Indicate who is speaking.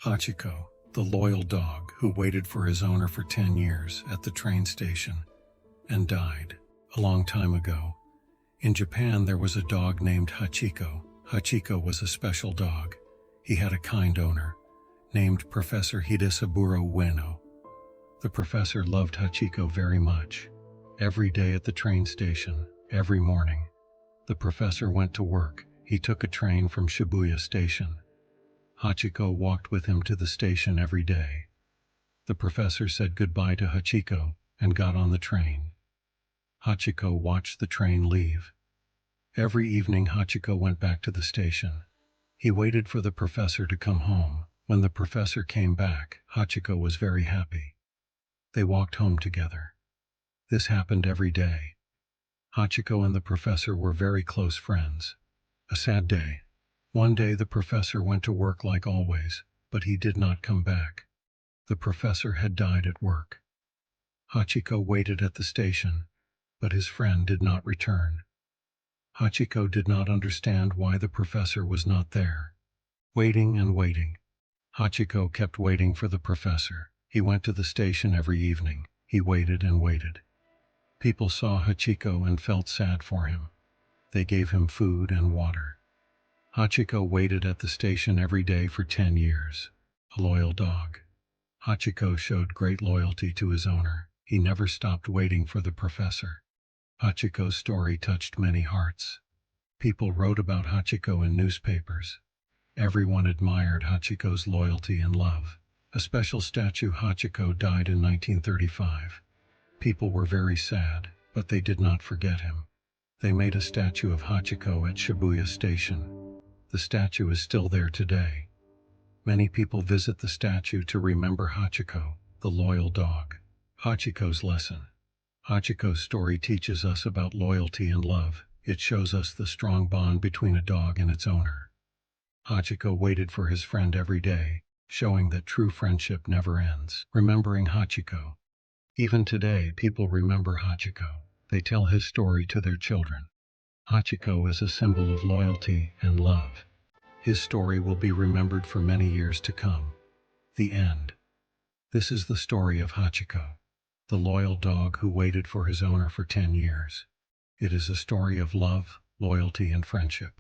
Speaker 1: Hachiko, the loyal dog who waited for his owner for 10 years at the train station and died a long time ago. In Japan, there was a dog named Hachiko. Hachiko was a special dog. He had a kind owner named Professor Hidesaburo Ueno. The professor loved Hachiko very much. Every day at the train station, every morning, the professor went to work. He took a train from Shibuya Station. Hachiko walked with him to the station every day. The professor said goodbye to Hachiko and got on the train. Hachiko watched the train leave. Every evening Hachiko went back to the station. He waited for the professor to come home. When the professor came back, Hachiko was very happy. They walked home together. This happened every day. Hachiko and the professor were very close friends. A sad day. One day the professor went to work like always, but he did not come back. The professor had died at work. Hachiko waited at the station, but his friend did not return. Hachiko did not understand why the professor was not there. Waiting and waiting. Hachiko kept waiting for the professor. He went to the station every evening. He waited and waited. People saw Hachiko and felt sad for him. They gave him food and water. Hachiko waited at the station every day for 10 years. A loyal dog. Hachiko showed great loyalty to his owner. He never stopped waiting for the professor. Hachiko's story touched many hearts. People wrote about Hachiko in newspapers. Everyone admired Hachiko's loyalty and love. A special statue. Hachiko died in 1935. People were very sad, but they did not forget him. They made a statue of Hachiko at Shibuya Station. The statue is still there today. Many people visit the statue to remember Hachiko, the loyal dog. Hachiko's lesson. Hachiko's story teaches us about loyalty and love. It shows us the strong bond between a dog and its owner. Hachiko waited for his friend every day, showing that true friendship never ends. Remembering Hachiko. Even today, people remember Hachiko. They tell his story to their children. Hachiko is a symbol of loyalty and love. His story will be remembered for many years to come. The end. This is the story of Hachiko, the loyal dog who waited for his owner for 10 years. It is a story of love, loyalty, and friendship.